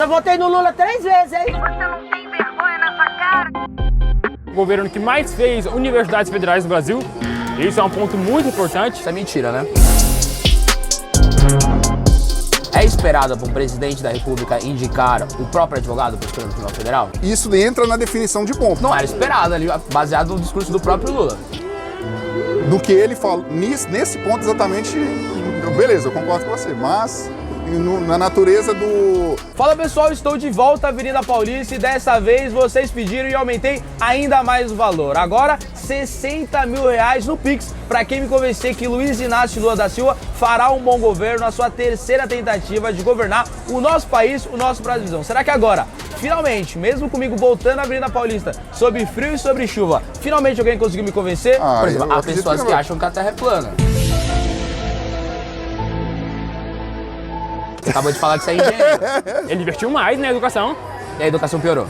Eu votei no Lula 3 vezes, hein? Você não tem vergonha nessa cara? O governo que mais fez universidades federais no Brasil. Isso é um ponto muito importante. Isso é mentira, né? É esperado para um presidente da República indicar o próprio advogado para o Supremo Tribunal Federal? Isso entra na definição de ponto. Não era esperado ali, baseado no discurso do próprio Lula. Do que ele fala, nesse ponto exatamente, beleza, eu concordo com você, mas na natureza do... Fala pessoal, estou de volta à Avenida Paulista e dessa vez vocês pediram e eu aumentei ainda mais o valor. Agora, R$60 mil no Pix, para quem me convencer que Luiz Inácio Lula da Silva fará um bom governo na sua terceira tentativa de governar o nosso país, o nosso Brasilzão. Será que agora, finalmente, mesmo comigo voltando à Avenida Paulista, sob frio e sobre chuva, finalmente alguém conseguiu me convencer? Por exemplo, há pessoas que acham que a Terra é plana. Você acabou de falar que você é engenheiro. Ele investiu mais na educação. E a educação piorou.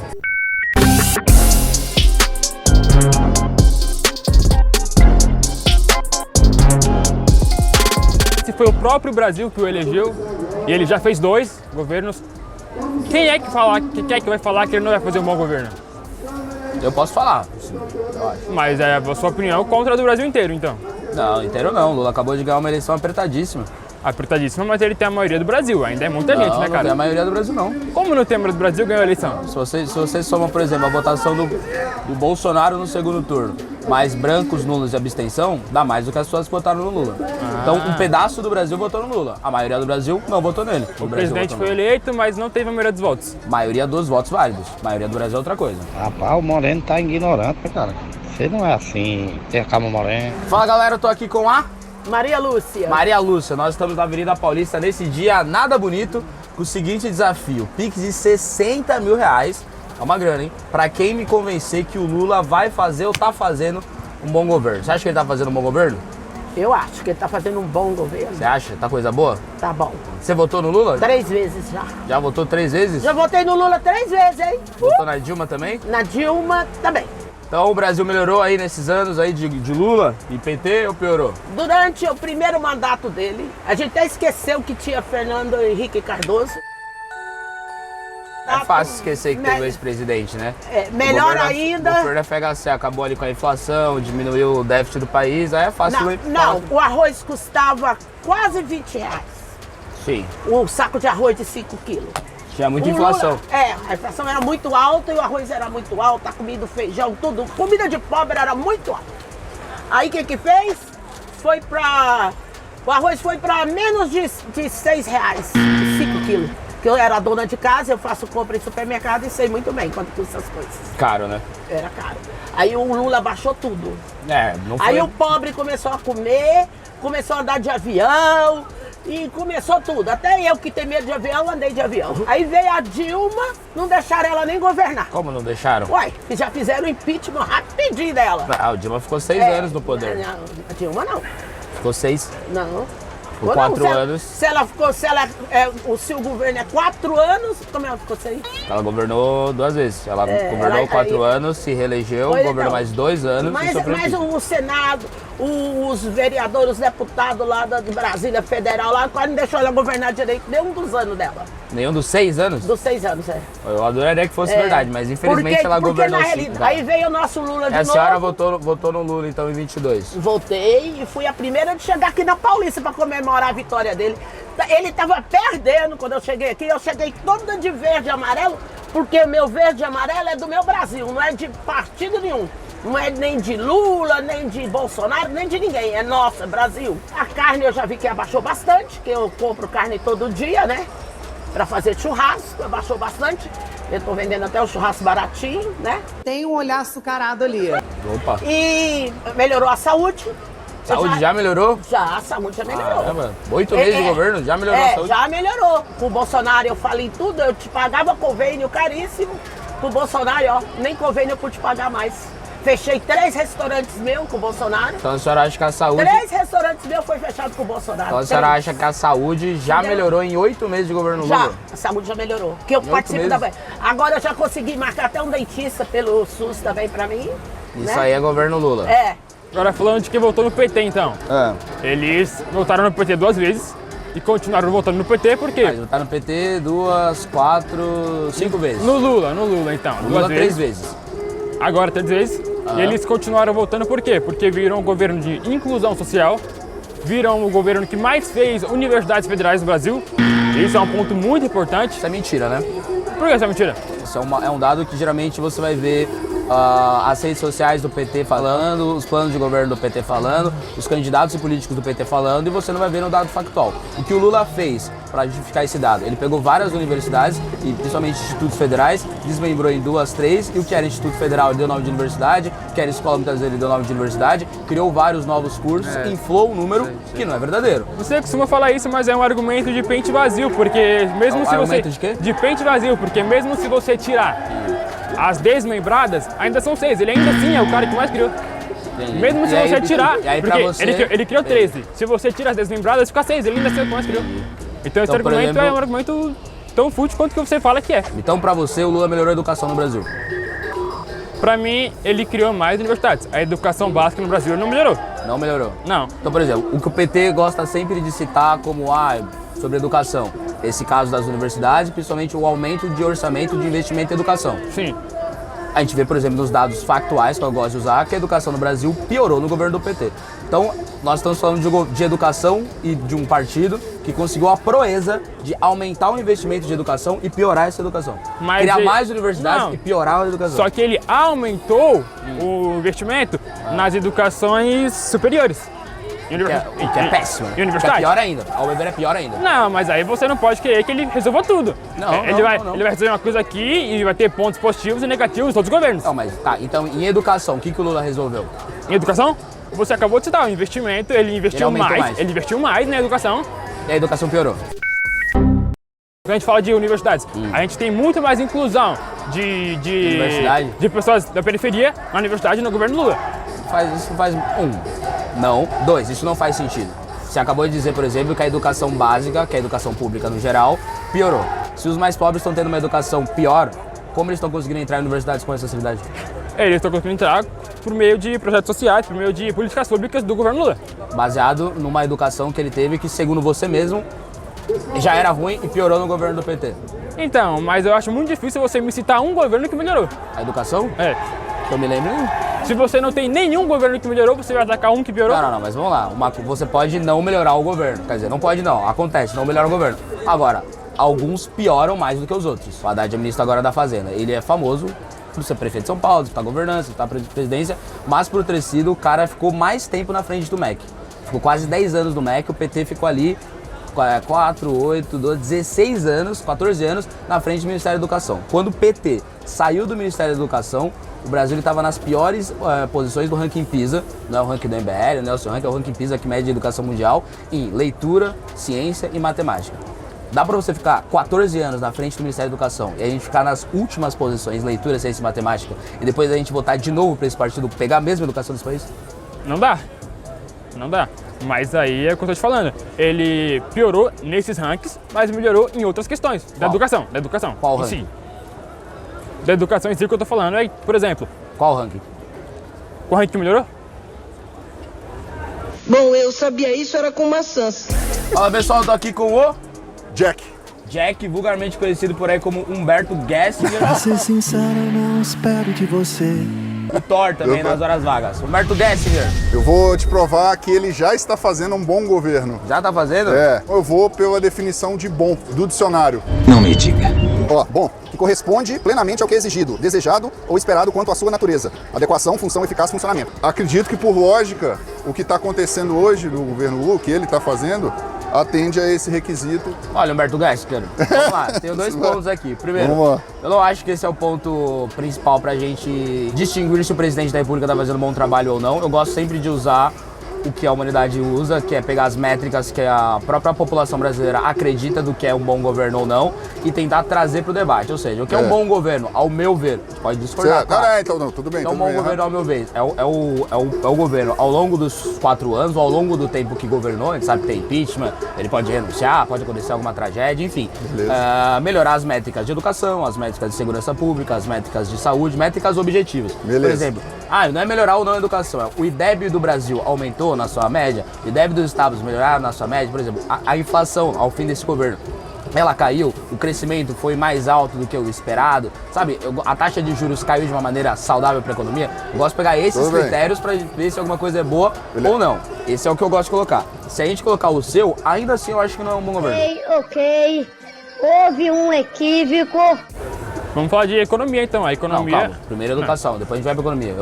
Se foi o próprio Brasil que o elegeu, e ele já fez 2 governos, quem é que vai falar que ele não vai fazer um bom governo? Eu posso falar, sim, eu acho. Mas é a sua opinião contra a do Brasil inteiro, então. Não, inteiro não. Lula acabou de ganhar uma eleição apertadíssima. Apertadíssima, mas ele tem a maioria do Brasil. Ainda é muita gente, né, Não cara? tem a maioria do Brasil, não. Como não tem a maioria do Brasil, ganhou a eleição? Se você soma, por exemplo, a votação do Bolsonaro no segundo turno, mais brancos, nulos e abstenção, dá mais do que as pessoas que votaram no Lula. Então, um pedaço do Brasil votou no Lula. A maioria do Brasil não votou nele. O presidente foi eleito, mas não teve a maioria dos votos. Maioria dos votos válidos. A maioria do Brasil é outra coisa. Rapaz, o Moreno tá ignorante, cara. Você não é assim, tem a calma Moreno. Fala, galera, eu tô aqui com a Maria Lúcia. Maria Lúcia. Nós estamos na Avenida Paulista nesse dia nada bonito, com o seguinte desafio: Pix de R$60 mil. É uma grana, hein? Pra quem me convencer que o Lula vai fazer ou tá fazendo um bom governo. Você acha que ele tá fazendo um bom governo? Eu acho que ele tá fazendo um bom governo. Você acha? Tá coisa boa? Tá bom. Você votou no Lula? 3 vezes já. Já votou 3 vezes? Já votei no Lula 3 vezes, hein? Votou na Dilma também? Na Dilma também. Então o Brasil melhorou aí nesses anos aí de Lula e PT ou piorou? Durante o primeiro mandato dele, a gente até esqueceu que tinha Fernando Henrique Cardoso. É fácil esquecer que teve o ex-presidente, né? É, melhor O ainda. governo FHC acabou ali com a inflação, diminuiu o déficit do país, aí é fácil. Não, o arroz custava quase R$20. Sim, O saco de arroz de 5 quilos. tinha muita O inflação. Lula, a inflação era muito alta e o arroz era muito alto, a comida, o feijão, tudo. Comida de pobre era muito alta. Aí o que fez? O arroz foi para menos de R$6, 5 quilos. Que eu era dona de casa, eu faço compra em supermercado e sei muito bem quanto custam as coisas. Caro, né? Era caro. Aí o Lula baixou tudo. É, não foi. Aí o pobre começou a comer, começou a andar de avião e começou tudo. Até eu que tenho medo de avião, andei de avião. Aí veio a Dilma, não deixaram ela nem governar. Como não deixaram? Uai, já fizeram impeachment rapidinho dela. Ah, o Dilma ficou 6 anos no poder. Não, a Dilma não. Ficou 6. Não. Por 4 anos. Se o governo é 4 anos, como ela ficou 6? Ela governou 2 vezes. Ela governou 4 anos, se reelegeu, governou mais 2 anos e sofreu Mas impeachment. o Senado, os vereadores, os deputados lá de Brasília Federal, lá quase não deixou ela governar direito nenhum dos anos dela. Nenhum dos 6 anos? Dos 6 anos, é. Eu adoraria que fosse verdade, mas infelizmente ela governou 5. Aí veio o nosso Lula de A novo. senhora votou no Lula então em 22. Voltei e fui a primeira de chegar aqui na Paulista para comemorar a vitória dele. Ele estava perdendo quando eu cheguei aqui. Eu cheguei toda de verde e amarelo, porque meu verde e amarelo é do meu Brasil, não é de partido nenhum. Não é nem de Lula, nem de Bolsonaro, nem de ninguém. É nossa, Brasil. A carne eu já vi que abaixou bastante, que eu compro carne todo dia, né? Para fazer churrasco, abaixou bastante. Eu tô vendendo até o churrasco baratinho, né? Tem um olhar açucarado ali. Opa. E melhorou a saúde. Saúde já melhorou? Já, a saúde já melhorou. Caramba, 8 meses de governo, já melhorou a saúde? Já melhorou. Com o Bolsonaro eu falei tudo, eu te pagava convênio caríssimo. Com o Bolsonaro, ó, nem convênio eu pude pagar mais. Fechei 3 restaurantes meus com o Bolsonaro. Então a senhora acha que a saúde... 3 restaurantes meus foi fechado com o Bolsonaro. Então a senhora acha que a saúde já melhorou em 8 meses de governo Lula? Já, a saúde já melhorou. Que eu participo da... Agora eu já consegui marcar até um dentista pelo SUS também pra mim. Isso aí é governo Lula. É. Agora falando de quem votou no PT, então. Eles votaram no PT 2 vezes. e continuaram votando no PT, por quê? Mas tá no PT 2, 4, 5 vezes. No Lula então. No Lula 3 vezes. Agora 3 vezes. E eles continuaram votando por quê? Porque viram um governo de inclusão social, viram o governo que mais fez universidades federais no Brasil. Isso é um ponto muito importante. Isso é mentira, né? Por que isso é mentira? Isso é um dado que geralmente você vai ver as redes sociais do PT falando, os planos de governo do PT falando, os candidatos e políticos do PT falando, e você não vai ver no dado factual. O que o Lula fez para justificar esse dado? Ele pegou várias universidades, e principalmente institutos federais, desmembrou em 2, 3, e o que era Instituto Federal ele deu nome de universidade, o que era escola muitas vezes ele deu nome de universidade, criou vários novos cursos, inflou um número que não é verdadeiro. Você costuma falar isso, mas é um argumento de pente vazio, porque mesmo se você... Argumento de quê? De pente vazio, porque mesmo se você tirar as desmembradas, ainda são 6. Ele ainda assim é o cara que mais criou. Entendi. Mesmo se você tirar, aí porque você... ele criou 13. Se você tira as desmembradas, fica 6. Ele ainda assim é o que mais criou. Então esse por argumento exemplo, é um argumento tão fútil quanto que você fala que é. Então, pra você, o Lula melhorou a educação no Brasil? Pra mim, ele criou mais universidades. A educação básica no Brasil ele não melhorou. Não melhorou? Não. Então, por exemplo, o que o PT gosta sempre de citar como sobre educação, esse caso das universidades, principalmente o aumento de orçamento de investimento em educação. Sim. A gente vê, por exemplo, nos dados factuais que eu gosto de usar, que a educação no Brasil piorou no governo do PT. Então, nós estamos falando de educação e de um partido que conseguiu a proeza de aumentar o investimento de educação e piorar essa educação. Mas criar ele... mais universidades Não. e piorar a educação. Só que ele aumentou o investimento nas educações superiores. O que é péssimo. E universidade? Que é pior ainda. Ao meu ver é pior ainda. Não, mas aí você não pode querer que ele resolva tudo. Não, ele vai resolver uma coisa aqui e vai ter pontos positivos e negativos em todos os governos. Não, mas tá, então em educação, o que o Lula resolveu? Em educação, você acabou de citar o investimento, ele investiu mais. Ele investiu mais na educação. E a educação piorou. Quando a gente fala de universidades, a gente tem muito mais inclusão de pessoas da periferia na universidade no governo Lula. Isso faz Não. 2, isso não faz sentido. Você acabou de dizer, por exemplo, que a educação básica, que é a educação pública no geral, piorou. Se os mais pobres estão tendo uma educação pior, como eles estão conseguindo entrar em universidades com essa facilidade? Eles estão conseguindo entrar por meio de projetos sociais, por meio de políticas públicas do governo Lula. Baseado numa educação que ele teve que, segundo você mesmo, já era ruim e piorou no governo do PT. Então, mas eu acho muito difícil você me citar um governo que melhorou. A educação? É. Que eu me lembro. Se você não tem nenhum governo que melhorou, você vai atacar um que piorou? Não, mas vamos lá. Você pode não melhorar o governo. Quer dizer, não pode não. Acontece, não melhora o governo. Agora, alguns pioram mais do que os outros. O Haddad é ministro agora da Fazenda. Ele é famoso por ser prefeito de São Paulo, disputar governança, disputar presidência, mas por ter sido, o cara ficou mais tempo na frente do MEC. Ficou quase 10 anos no MEC, o PT ficou ali 4, 8, 12, 16 anos, 14 anos na frente do Ministério da Educação. Quando o PT saiu do Ministério da Educação, o Brasil estava nas piores posições do ranking PISA, não é o ranking do MBL, não é o seu ranking, é o ranking PISA que mede a educação mundial, em leitura, ciência e matemática. Dá pra você ficar 14 anos na frente do Ministério da Educação e a gente ficar nas últimas posições, leitura, ciência e matemática, e depois a gente votar de novo pra esse partido pegar a mesma educação desse país? Não dá. Não dá. Mas aí é o que eu tô te falando. Ele piorou nesses rankings, mas melhorou em outras questões. Da educação. Qual em ranking? si. Da educação em si que eu tô falando é, por exemplo... Qual ranking? Qual ranking que melhorou? Bom, eu sabia isso, era com maçãs. Fala pessoal, tô aqui com o... Jack, vulgarmente conhecido por aí como Humberto Gessinger. Pra ser sincero, eu não espero de você. O Thor também nas horas vagas. Humberto Gessinger. Eu vou te provar que ele já está fazendo um bom governo. Já tá fazendo? É, eu vou pela definição de bom do dicionário. Não me diga. Ó, bom, que corresponde plenamente ao que é exigido, desejado ou esperado quanto à sua natureza. Adequação, função, eficácia, funcionamento. Acredito que por lógica, o que está acontecendo hoje no governo Lula, o que ele está fazendo, atende a esse requisito. Olha, Humberto Gessinger, vamos lá, tenho 2 pontos aqui. Primeiro, eu não acho que esse é o ponto principal pra gente distinguir se o presidente da República tá fazendo um bom trabalho ou não. Eu gosto sempre de usar o que a humanidade usa, que é pegar as métricas que a própria população brasileira acredita do que é um bom governo ou não e tentar trazer pro debate. Ou seja, o que é um bom governo, ao meu ver, a gente pode discordar. Claro. Então não, tudo bem. É um bom governo, ao meu ver. É o governo ao longo dos 4 anos, ou ao longo do tempo que governou. A gente sabe que tem impeachment, ele pode renunciar, pode acontecer alguma tragédia, enfim. Melhorar as métricas de educação, as métricas de segurança pública, as métricas de saúde, métricas objetivas. Beleza. Por exemplo, não é melhorar ou não a educação. O IDEB do Brasil aumentou melhorou na sua média? O IDEB dos estados melhoraram na sua média? Por exemplo, a inflação ao fim desse governo, ela caiu, o crescimento foi mais alto do que o esperado, sabe? A taxa de juros caiu de uma maneira saudável para a economia. Eu gosto de pegar esses critérios para ver se alguma coisa é boa ou não. Esse é o que eu gosto de colocar. Se a gente colocar o seu, ainda assim eu acho que não é um bom governo. Ok. Houve um equívoco. Vamos falar de economia então. A economia... Não, calma. Primeiro educação, depois a gente vai pra economia.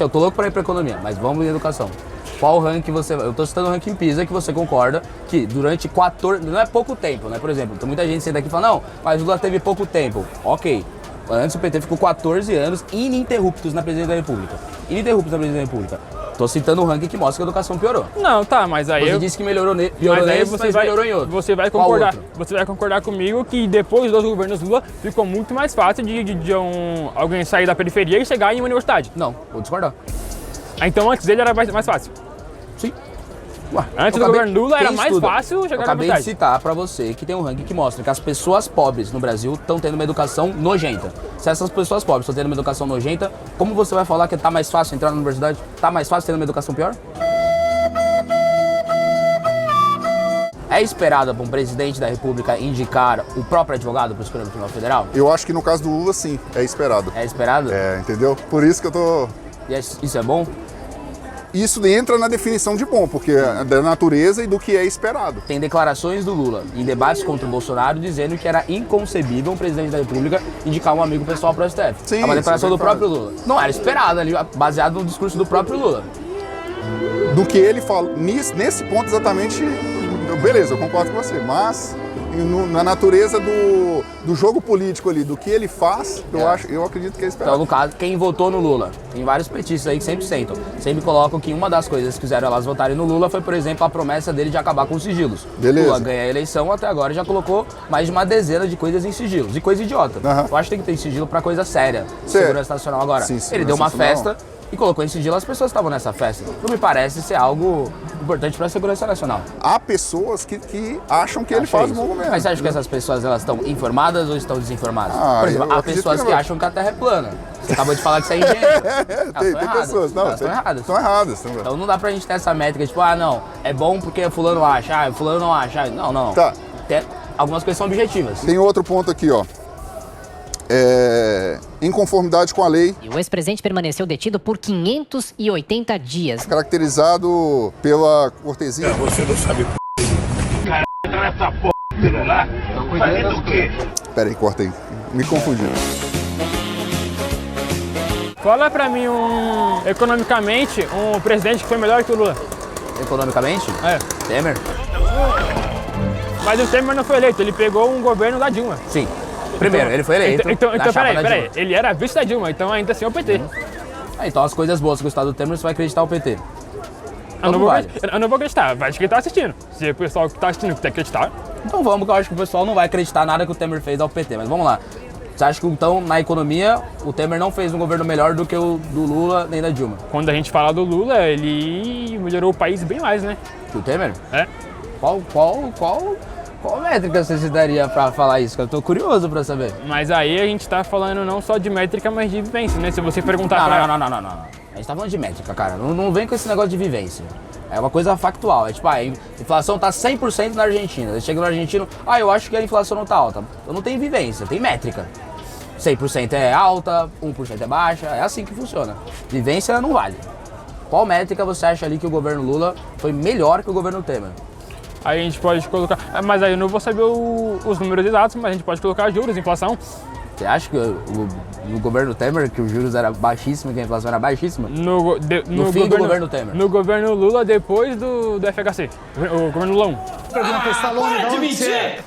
Eu tô louco pra ir pra economia, mas vamos em educação. Qual ranking você... Eu tô citando o ranking PISA, que você concorda que durante 14... Não é pouco tempo, né? Por exemplo, tem muita gente senta aqui e fala, não, mas o Lula teve pouco tempo. Ok. Antes o PT ficou 14 anos ininterruptos na presidência da República. Ininterruptos na presidência da República. Tô citando um ranking que mostra que a educação piorou. Não, tá, mas aí... Você disse que melhorou piorou nesse, mas melhorou em outro. Você vai concordar comigo que depois dos governos Lula ficou muito mais fácil de alguém sair da periferia e chegar em uma universidade. Não, vou discordar. Então antes dele era mais fácil. Sim. Ué, antes do governo Lula era mais fácil chegar na universidade. Eu acabei de citar pra você que tem um ranking que mostra que as pessoas pobres no Brasil estão tendo uma educação nojenta. Se essas pessoas pobres estão tendo uma educação nojenta, como você vai falar que tá mais fácil entrar na universidade? Tá mais fácil tendo uma educação pior? É esperado para um presidente da República indicar o próprio advogado para o Supremo Tribunal Federal? Eu acho que no caso do Lula, sim, é esperado. É esperado? É, entendeu? Por isso que eu tô... E isso é bom? Isso entra na definição de bom, porque é da natureza e do que é esperado. Tem declarações do Lula em debates contra o Bolsonaro dizendo que era inconcebível um presidente da República indicar um amigo pessoal para o STF. Sim, é uma declaração do próprio Lula. Não era esperado ali, baseado no discurso do próprio Lula. Do que ele fala, nesse ponto exatamente, beleza, eu concordo com você, mas na natureza do jogo político ali, do que ele faz, eu acredito que é esperado. Então, no caso, quem votou no Lula, tem vários petistas aí que sempre sentam, sempre colocam que uma das coisas que fizeram elas votarem no Lula foi, por exemplo, a promessa dele de acabar com os sigilos. Beleza. Lula ganha a eleição, até agora já colocou mais de uma dezena de coisas em sigilos, e coisa idiota. Eu acho que tem que ter sigilo pra coisa séria, segurança nacional agora. Sim, ele deu uma festa e colocou em sigilo as pessoas que estavam nessa festa. Não me parece ser algo importante para a segurança nacional. Há pessoas que acham que ele faz um bom governo. Mas você acha que essas pessoas elas estão informadas ou estão desinformadas? Por exemplo, eu há pessoas que acham que a Terra é plana. Você acabou de falar que você é engenheiro. Tem pessoas, não, estão erradas. Estão erradas. Então não dá pra gente ter essa métrica, tipo, não, é bom porque fulano acha, fulano não acha. Não. Tá. Algumas coisas são objetivas. Tem outro ponto aqui, ó. Em conformidade com a lei. E o ex-presidente permaneceu detido por 580 dias. Caracterizado pela cortesia. Você não sabe cara, entra nessa porra do celular. Fazendo o quê? Pera aí, corta aí. Me confundi. Fala pra mim economicamente, um presidente que foi melhor que o Lula. Economicamente? É. Temer? Mas o Temer não foi eleito, ele pegou um governo da Dilma. Sim. Primeiro, ele foi eleito. Então peraí, ele era vice da Dilma, então ainda assim é o PT. Então as coisas boas que o Estado do Temer, você vai acreditar o PT. Eu não vou acreditar, vai de quem tá assistindo. Se o pessoal que tá assistindo quer acreditar. Então vamos, que eu acho que o pessoal não vai acreditar nada que o Temer fez ao PT, mas vamos lá. Você acha que então, na economia, o Temer não fez um governo melhor do que o do Lula nem da Dilma? Quando a gente fala do Lula, ele melhorou o país bem mais, né? Que o Temer? É. Qual métrica você se daria pra falar isso? Que eu tô curioso pra saber. Mas aí a gente tá falando não só de métrica, mas de vivência, né? Se você perguntar Não. A gente tá falando de métrica, cara. Não vem com esse negócio de vivência. É uma coisa factual. É tipo, a inflação tá 100% na Argentina. Você chega no argentino, eu acho que a inflação não tá alta. Eu não tenho vivência, tem métrica. 100% é alta, 1% é baixa, é assim que funciona. Vivência não vale. Qual métrica você acha ali que o governo Lula foi melhor que o governo Temer? Aí a gente pode colocar, mas aí eu não vou saber os números exatos, mas a gente pode colocar juros, inflação. Você acha que no governo Temer, que os juros eram baixíssimos, que a inflação era baixíssima? No fim do governo Temer. No governo Lula, depois do FHC, o governo Lula 1. Para de mentir!